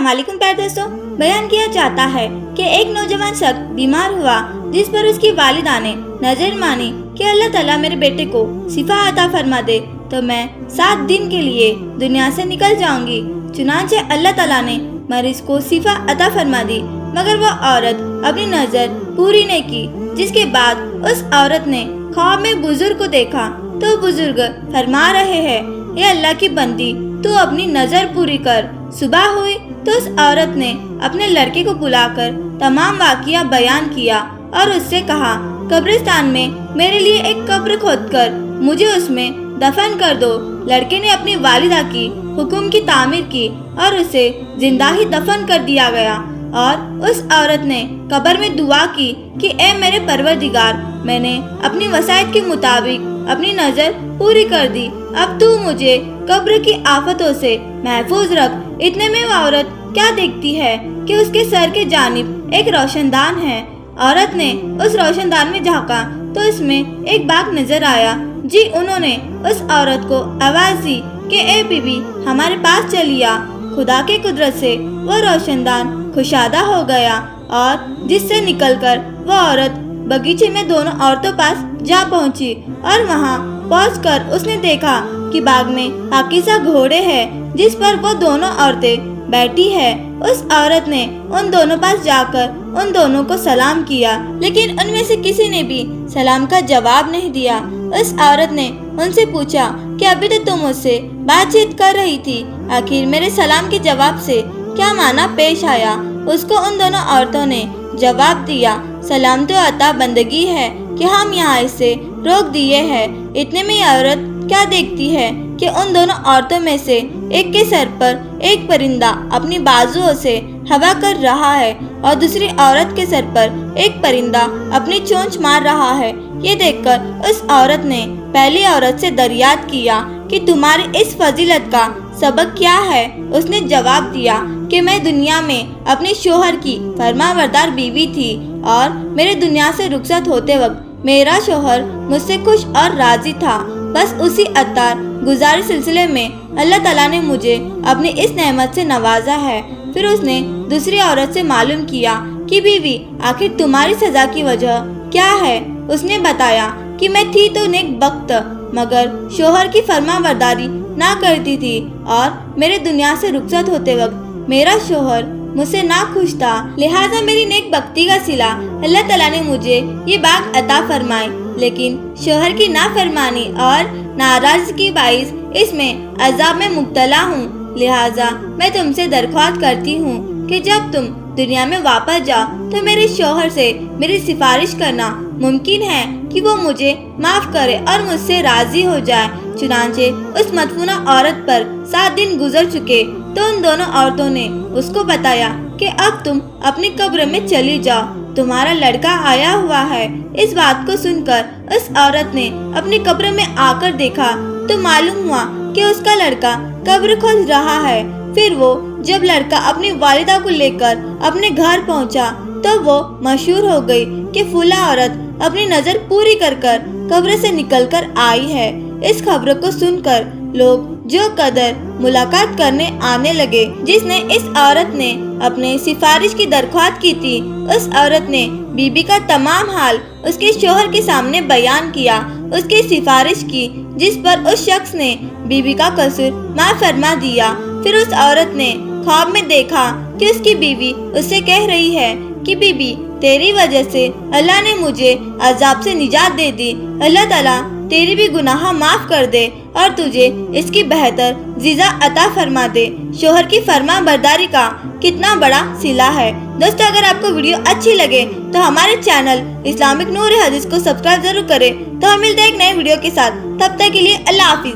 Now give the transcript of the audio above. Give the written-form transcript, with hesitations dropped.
अस्सलाम वालेकुम प्यारे दोस्तों। बयान किया जाता है कि एक नौजवान शख्स बीमार हुआ, जिस पर उसकी वालिदा ने नजर मानी कि अल्लाह ताला मेरे बेटे को शिफा अता फरमा दे तो मैं 7 दिन के लिए दुनिया से निकल जाऊंगी। चुनांचे अल्लाह ताला ने मरीज को शिफा अता फरमा दी, मगर वो औरत अपनी नजर पूरी नहीं की। जिसके बाद उस औरत ने ख्वाब में बुजुर्ग को देखा तो बुजुर्ग फरमा रहे हैं, ये अल्लाह की बंदी, तू अपनी नजर पूरी कर। सुबह हुई तो उस औरत ने अपने लड़के को बुलाकर तमाम वाक़िया बयान किया और उससे कहा, कब्रिस्तान में मेरे लिए एक कब्र खोदकर मुझे उसमें दफन कर दो। लड़के ने अपनी वालिदा की हुक्म की तामीर की और उसे जिंदा ही दफन कर दिया गया। और उस औरत ने कब्र में दुआ की कि ए मेरे परवरदिगार, मैंने अपनी वसायत के मुताबिक अपनी नजर पूरी कर दी, अब तू मुझे कब्र की आफतों से महफूज रख। इतने में वो औरत क्या देखती है कि उसके सर के जानिब एक रोशनदान है। औरत ने उस रोशनदान में झांका तो इसमें एक बाग नजर आया। जी उन्होंने उस औरत को आवाज दी कि ए बीबी, हमारे पास चलिया। खुदा के कुदरत से वो रोशनदान खुशादा हो गया और जिससे निकलकर वो औरत बगीचे में दोनों औरतों पास जा पहुंची और वहां पहुंचकर उसने देखा कि बाग में पाकीज़ा घोड़े हैं जिस पर वो दोनों औरतें बैठी है। उस औरत ने उन दोनों पास जाकर उन दोनों को सलाम किया, लेकिन उनमें से किसी ने भी सलाम का जवाब नहीं दिया। उस औरत ने उनसे पूछा कि अभी तो तुम मुझसे बातचीत कर रही थी, आखिर मेरे सलाम के जवाब से क्या माना पेश आया। उसको उन दोनों औरतों ने जवाब दिया, सलाम तो अता बंदगी है कि हम यहाँ इसे रोक दिए हैं। इतने में औरत क्या देखती है कि उन दोनों औरतों में से एक के सर पर एक परिंदा अपनी बाजुओं से हवा कर रहा है और दूसरी औरत के सर पर एक परिंदा अपनी चोंच मार रहा है। ये देखकर उस औरत ने पहली औरत से दरियात किया कि तुम्हारी इस फजीलत का सबक क्या है। उसने जवाब दिया कि मैं दुनिया में अपने शोहर की फरमाबरदार बीवी थी और मेरे दुनिया से रुखसत होते वक्त मेरा शोहर मुझसे खुश और राजी था। बस उसी अतार गुजारी सिलसिले में अल्लाह ताला ने मुझे अपनी इस नेमत से नवाजा है। फिर उसने दूसरी औरत से मालूम किया कि बीवी, आखिर तुम्हारी सजा की वजह क्या है। उसने बताया कि मैं थी तो नेक बख्त, मगर शोहर की फरमाबरदारी ना करती थी और मेरे दुनिया से रुखसत होते वक्त मेरा शोहर मुझसे ना खुश था, लिहाजा मेरी नेक बख्ती का सिला अल्लाह ताला ने मुझे ये बाग अता फरमाई। लेकिन शोहर की नाफरमानी और नाराजगी की बाइस इसमें अजाब में मुब्तला हूँ। लिहाजा मैं तुमसे दरख्वास्त करती हूँ कि जब तुम दुनिया में वापस जाओ तो मेरे शोहर से मेरी सिफारिश करना। मुमकिन है कि वो मुझे माफ करे और मुझसे राजी हो जाए। चुनांचे उस मदफूना औरत पर 7 दिन गुजर चुके तो उन दोनों औरतों ने उसको बताया कि अब तुम अपनी कब्र में चली जाओ, तुम्हारा लड़का आया हुआ है। इस बात को सुनकर उस औरत ने अपनी कब्र में आकर देखा तो मालूम हुआ कि उसका लड़का कब्र खोद रहा है। फिर वो जब लड़का अपनी वालिदा को लेकर अपने घर पहुंचा तो वो मशहूर हो गई कि फूला औरत अपनी नजर पूरी कर कब्र से निकलकर आई है। इस खबर को सुनकर लोग जो कदर मुलाकात करने आने लगे। जिसने इस औरत ने अपने सिफारिश की दरख्वास्त की थी, उस औरत ने बीबी का तमाम हाल उसके शोहर के सामने बयान किया, उसकी सिफारिश की, जिस पर उस शख्स ने बीबी का कसूर माफ फरमा दिया। फिर उस औरत ने ख्वाब में देखा कि उसकी बीवी उससे कह रही है कि बीबी, तेरी वजह से अल्लाह ने मुझे अजाब से निजात दे दी। अल्लाह ताला तेरी भी गुनाह माफ कर दे और तुझे इसकी बेहतर जिज़ा अता फरमा दे। शोहर की फरमा बरदारी का कितना बड़ा सिला है। दोस्तों, अगर आपको वीडियो अच्छी लगे तो हमारे चैनल इस्लामिक नूर हदीस को सब्सक्राइब जरूर करें। तो हम मिलते हैं एक नए वीडियो के साथ, तब तक के लिए अल्लाह हाफिज।